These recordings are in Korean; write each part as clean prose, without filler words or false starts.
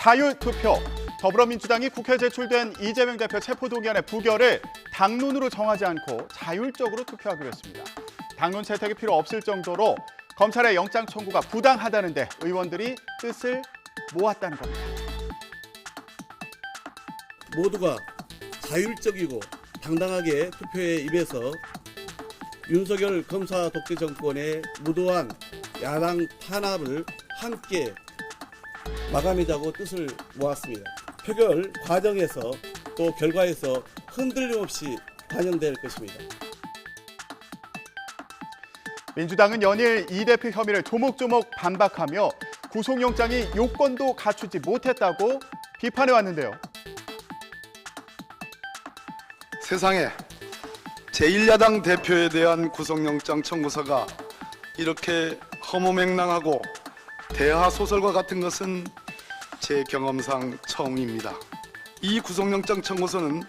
자율투표. 더불어민주당이 국회에 제출된 이재명 대표 체포동의안의 부결을 당론으로 정하지 않고 자율적으로 투표하기로 했습니다. 당론 채택이 필요 없을 정도로 검찰의 영장 청구가 부당하다는데 의원들이 뜻을 모았다는 겁니다. 모두가 자율적이고 당당하게 투표에 임해서 윤석열 검사 독재 정권의 무도한 야당 탄압을 함께 마감하자고 뜻을 모았습니다. 표결 과정에서 또 결과에서 흔들림 없이 반영될 것입니다. 민주당은 연일 이 대표 혐의를 조목조목 반박하며 구속영장이 요건도 갖추지 못했다고 비판해왔는데요. 세상에 제1야당 대표에 대한 구속영장 청구서가 이렇게 허무맹랑하고 대하소설과 같은 것은 제 경험상 처음입니다. 이 구속영장 청구서는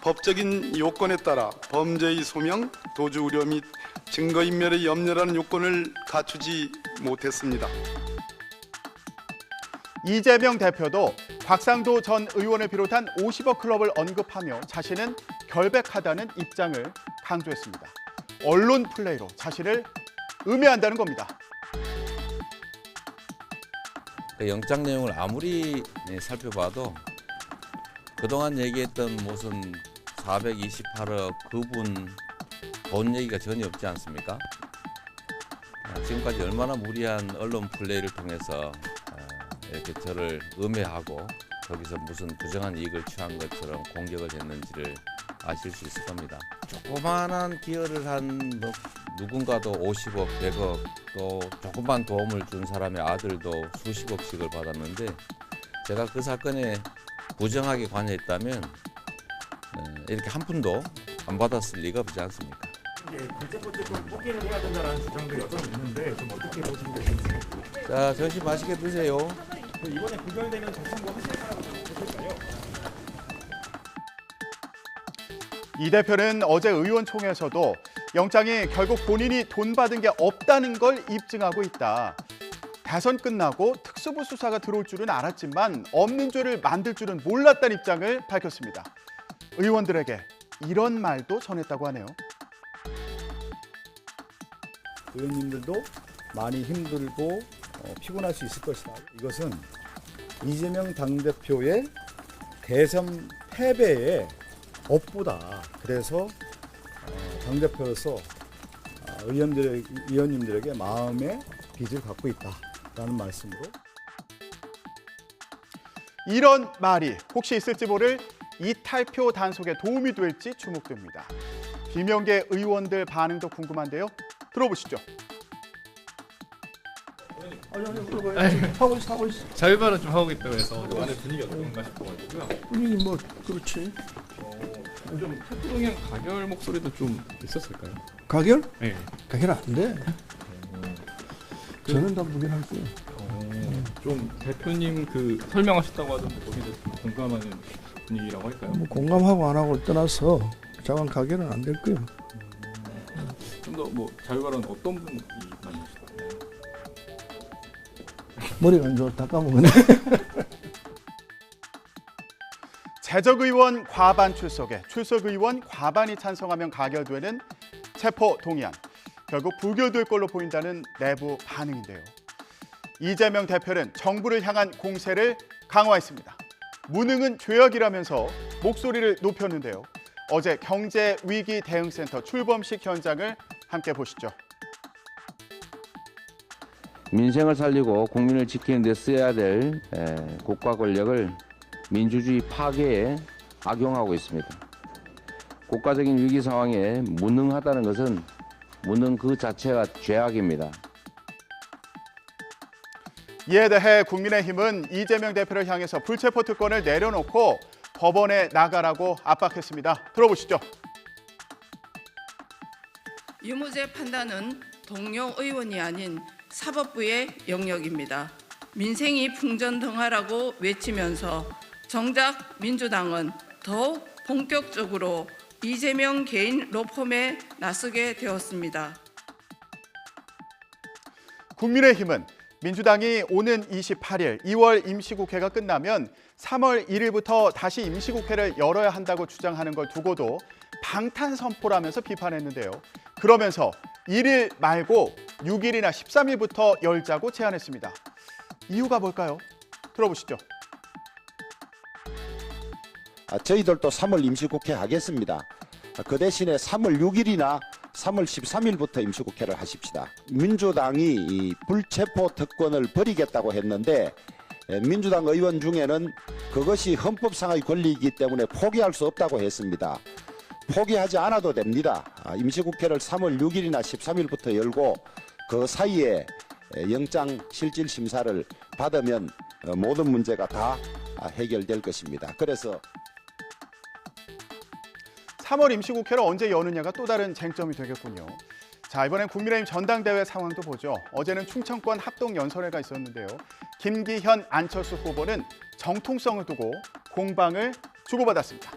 법적인 요건에 따라 범죄의 소명, 도주 우려 및 증거인멸의 염려라는 요건을 갖추지 못했습니다. 이재명 대표도 곽상도 전 의원을 비롯한 50억 클럽을 언급하며 자신은 결백하다는 입장을 강조했습니다. 언론 플레이로 자신을 음해한다는 겁니다. 그 영장 내용을 아무리 살펴봐도 그동안 얘기했던 무슨 428억 그분 돈 얘기가 전혀 없지 않습니까? 지금까지 얼마나 무리한 언론 플레이를 통해서 이렇게 저를 음해하고 거기서 무슨 부정한 이익을 취한 것처럼 공격을 했는지를 아실 수 있을 겁니다. 조그마한 기여를 한 누군가도 50억, 100억 또 조그만 도움을 준 사람의 아들도 수십억씩을 받았는데 제가 그 사건에 부정하게 관여했다면 이렇게 한 푼도 안 받았을 리가 없지 않습니까? 불체포죄 좀 포기를 해야 된다는 주장도 여전히 있는데 좀 어떻게 보시면 되는지. 자, 점심 맛있게 드세요. 이번에 부결되면 재청구 하실 거라고 보실까요? 이 대표는 어제 의원총회에서도 영장이 결국 본인이 돈 받은 게 없다는 걸 입증하고 있다. 대선 끝나고 특수부 수사가 들어올 줄은 알았지만 없는 죄를 만들 줄은 몰랐다는 입장을 밝혔습니다. 의원들에게 이런 말도 전했다고 하네요. 의원님들도 많이 힘들고 피곤할 수 있을 것이다. 이것은 이재명 당대표의 대선 패배의 업보다. 그래서 당대표로서 의원님들에게 마음의 빚을 갖고 있다라는 말씀으로. 이런 말이 혹시 있을지 모를 이탈표 단속에 도움이 될지 주목됩니다. 비명계 의원들 반응도 궁금한데요. 들어보시죠. 하고 있어. 자유발언 좀 하고 있다고 해서 안에 분위기가 어떤가 싶어가지고요. 분위기 뭐 그렇지. 좀 태풍의 가결 목소리도 좀 있었을까요? 가결? 네. 가결 안 돼. 저는 다 무결할 거예요. 좀 대표님 그 설명하셨다고 하던데 거기에 대해서 좀 공감하는 분위기라고 할까요? 뭐 공감하고 안 하고 떠나서 자관 가결은 안 될 거예요. 좀 더 뭐 자유발언 어떤 분이 많이 하셨나요? 머리가 안 좋아 다 까먹었네. 재적 의원 과반 출석에 출석 의원 과반이 찬성하면 가결되는 체포 동의안. 결국 부결될 걸로 보인다는 내부 반응인데요. 이재명 대표는 정부를 향한 공세를 강화했습니다. 무능은 죄악이라면서 목소리를 높였는데요. 어제 경제위기 대응센터 출범식 현장을 함께 보시죠. 민생을 살리고 국민을 지키는 데 써야 될 국가 권력을 민주주의 파괴에 악용하고 있습니다. 국가적인 위기 상황에 무능하다는 것은 무능 그 자체가 죄악입니다. 이에 대해 국민의힘은 이재명 대표를 향해서 불체포 특권을 내려놓고 법원에 나가라고 압박했습니다. 들어보시죠. 유무죄 판단은 동료 의원이 아닌 사법부의 영역입니다. 민생이 풍전등화라고 외치면서 정작 민주당은 더욱 본격적으로 이재명 개인 로펌에 나서게 되었습니다. 국민의힘은 민주당이 오는 28일 2월 임시국회가 끝나면 3월 1일부터 다시 임시국회를 열어야 한다고 주장하는 걸 두고도 방탄선포라면서 비판했는데요. 그러면서 1일 말고 6일이나 13일부터 열자고 제안했습니다. 이유가 뭘까요? 들어보시죠. 저희들도 3월 임시국회 하겠습니다. 그 대신에 3월 6일이나 3월 13일부터 임시국회를 하십시다. 민주당이 이 불체포 특권을 버리겠다고 했는데 민주당 의원 중에는 그것이 헌법상의 권리이기 때문에 포기할 수 없다고 했습니다. 포기하지 않아도 됩니다. 임시국회를 3월 6일이나 13일부터 열고 그 사이에 영장실질심사를 받으면 모든 문제가 다 해결될 것입니다. 그래서 3월 임시국회를 언제 여느냐가 또 다른 쟁점이 되겠군요. 자, 이번엔 국민의힘 전당대회 상황도 보죠. 어제는 충청권 합동연설회가 있었는데요. 김기현, 안철수 후보는 정통성을 두고 공방을 주고받았습니다.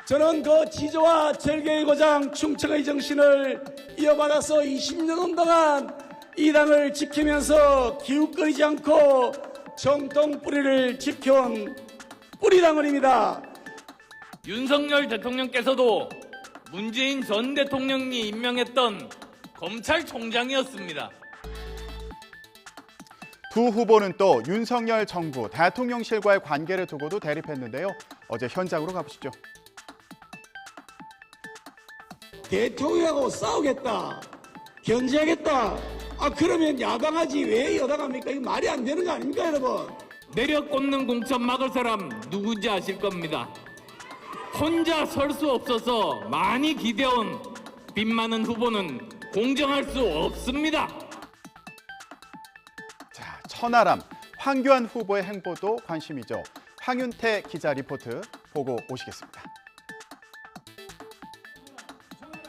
저는 그 지조와 절개의 고장 충청의 정신을 이어받아서 20년 동안 이 당을 지키면서 기웃거리지 않고 정통 뿌리를 지켜온 뿌리당원입니다. 윤석열 대통령께서도 문재인 전 대통령이 임명했던 검찰총장이었습니다. 두 후보는 또 윤석열 정부, 대통령실과의 관계를 두고도 대립했는데요. 어제 현장으로 가보시죠. 대통령하고 싸우겠다, 견제하겠다. 그러면 야당하지 왜 여당합니까? 이거 말이 안 되는 거 아닙니까, 여러분? 내려 꽂는 공천 막을 사람 누군지 아실 겁니다. 혼자 설 수 없어서 많이 기대온 빚 많은 후보는 공정할 수 없습니다. 자, 천하람, 황교안 후보의 행보도 관심이죠. 황윤태 기자 리포트 보고 오시겠습니다.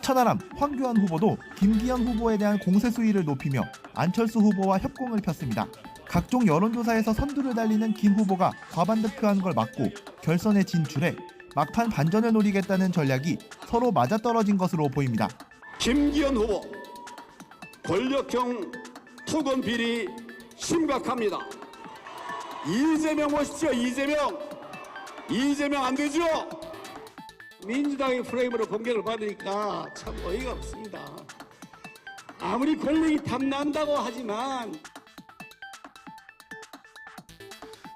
천하람, 황교안 후보도 김기현 후보에 대한 공세 수위를 높이며 안철수 후보와 협공을 폈습니다. 각종 여론조사에서 선두를 달리는 김 후보가 과반 득표한 걸 막고 결선에 진출해 막판 반전을 노리겠다는 전략이 서로 맞아떨어진 것으로 보입니다. 김기현 후보, 권력형 투건 비리 심각합니다. 이재명 보십시오, 이재명 안 되죠? 민주당의 프레임으로 공격을 받으니까 참 어이가 없습니다. 아무리 권력이 탐난다고 하지만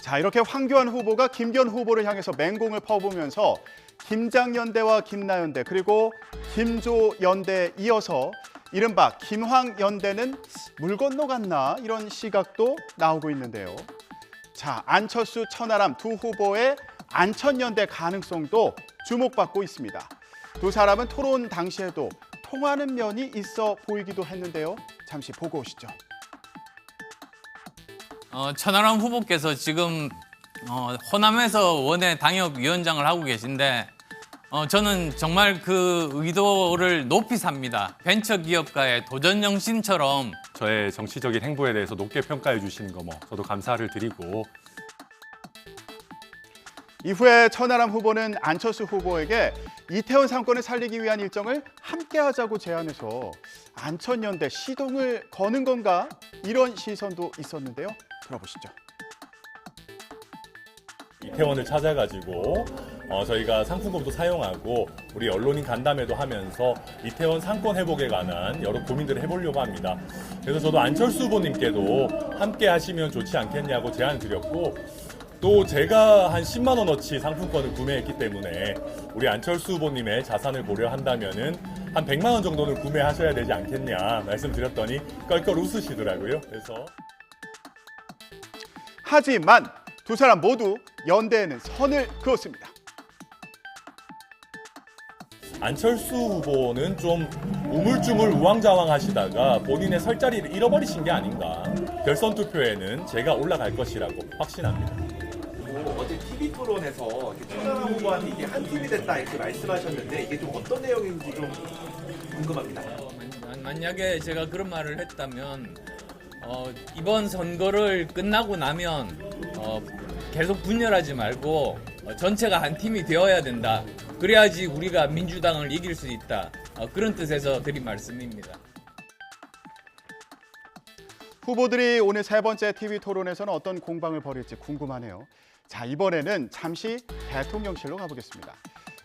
자, 이렇게 황교안 후보가 김기현 후보를 향해서 맹공을 퍼부으면서 김장연대와 김나연대 그리고 김조연대에 이어서 이른바 김황연대는 물 건너갔나 이런 시각도 나오고 있는데요. 자, 안철수, 천하람 두 후보의 안천연대 가능성도 주목받고 있습니다. 두 사람은 토론 당시에도 통하는 면이 있어 보이기도 했는데요. 잠시 보고 오시죠. 천하람 후보께서 지금 호남에서 원외 당협위원장을 하고 계신데 저는 정말 그 의도를 높이 삽니다. 벤처기업가의 도전영신처럼 저의 정치적인 행보에 대해서 높게 평가해 주시는 거 저도 감사를 드리고 이후에 천하람 후보는 안철수 후보에게 이태원 상권을 살리기 위한 일정을 함께 하자고 제안해서 안천연대 시동을 거는 건가? 이런 시선도 있었는데요. 들어보시죠. 이태원을 찾아가지고 저희가 상품권도 사용하고 우리 언론인 간담회도 하면서 이태원 상권 회복에 관한 여러 고민들을 해보려고 합니다. 그래서 저도 안철수 후보님께도 함께 하시면 좋지 않겠냐고 제안을 드렸고 또 제가 한 10만 원어치 상품권을 구매했기 때문에 우리 안철수 후보님의 자산을 고려한다면은 한 100만 원 정도는 구매하셔야 되지 않겠냐 말씀드렸더니 껄껄 웃으시더라고요. 그래서 하지만 두 사람 모두 연대에는 선을 그었습니다. 안철수 후보는 좀 우물쭈물 우왕좌왕하시다가 본인의 설 자리를 잃어버리신 게 아닌가. 결선 투표에는 제가 올라갈 것이라고 확신합니다. 어제 TV 토론에서 천하람 후보한테 이게 한 팀이 됐다 이렇게 말씀하셨는데 이게 좀 어떤 내용인지 좀 궁금합니다. 만약에 제가 그런 말을 했다면 이번 선거를 끝나고 나면 계속 분열하지 말고 전체가 한 팀이 되어야 된다. 그래야지 우리가 민주당을 이길 수 있다. 그런 뜻에서 드린 말씀입니다. 후보들이 오늘 세 번째 TV 토론에서는 어떤 공방을 벌일지 궁금하네요. 자, 이번에는 잠시 대통령실로 가보겠습니다.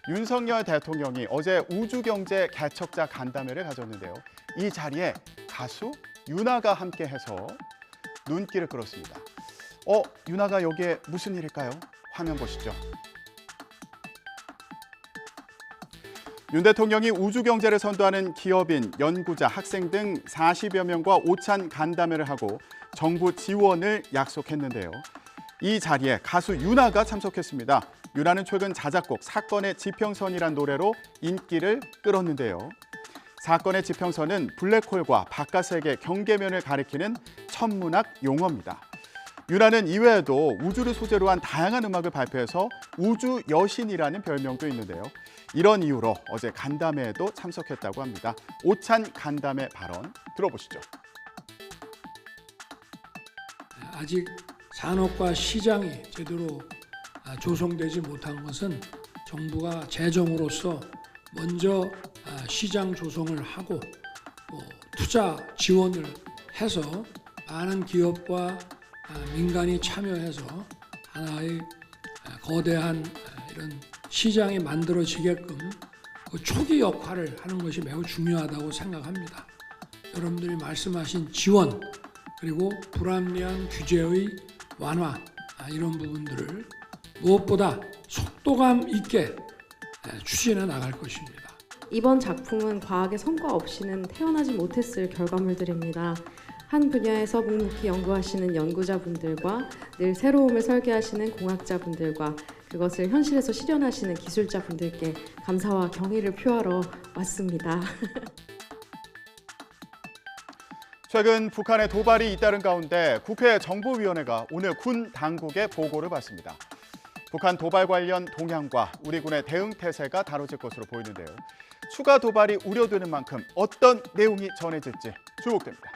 윤석열 대통령이 어제 우주경제 개척자 간담회를 가졌는데요. 이 자리에 가수 윤아가 함께해서 눈길을 끌었습니다. 윤아가 여기에 무슨 일일까요? 화면 보시죠. 윤 대통령이 우주경제를 선도하는 기업인, 연구자, 학생 등 40여 명과 오찬 간담회를 하고 정부 지원을 약속했는데요. 이 자리에 가수 윤아가 참석했습니다. 윤아는 최근 자작곡 사건의 지평선이란 노래로 인기를 끌었는데요. 사건의 지평선은 블랙홀과 바깥세계 경계면을 가리키는 천문학 용어입니다. 윤아는 이외에도 우주를 소재로 한 다양한 음악을 발표해서 우주 여신이라는 별명도 있는데요. 이런 이유로 어제 간담회에도 참석했다고 합니다. 오찬 간담회 발언 들어보시죠. 아직 산업과 시장이 제대로 조성되지 못한 것은 정부가 재정으로서 먼저 시장 조성을 하고 투자 지원을 해서 많은 기업과 민간이 참여해서 하나의 거대한 이런 시장이 만들어지게끔 그 초기 역할을 하는 것이 매우 중요하다고 생각합니다. 여러분들이 말씀하신 지원 그리고 불합리한 규제의 완화 이런 부분들을 무엇보다 속도감 있게 추진해 나갈 것입니다. 이번 작품은 과학의 성과 없이는 태어나지 못했을 결과물들입니다. 한 분야에서 묵묵히 연구하시는 연구자분들과 늘 새로움을 설계하시는 공학자분들과 그것을 현실에서 실현하시는 기술자분들께 감사와 경의를 표하러 왔습니다. 최근 북한의 도발이 잇따른 가운데 국회 정보위원회가 오늘 군 당국의 보고를 받습니다. 북한 도발 관련 동향과 우리 군의 대응 태세가 다뤄질 것으로 보이는데요. 추가 도발이 우려되는 만큼 어떤 내용이 전해질지 주목됩니다.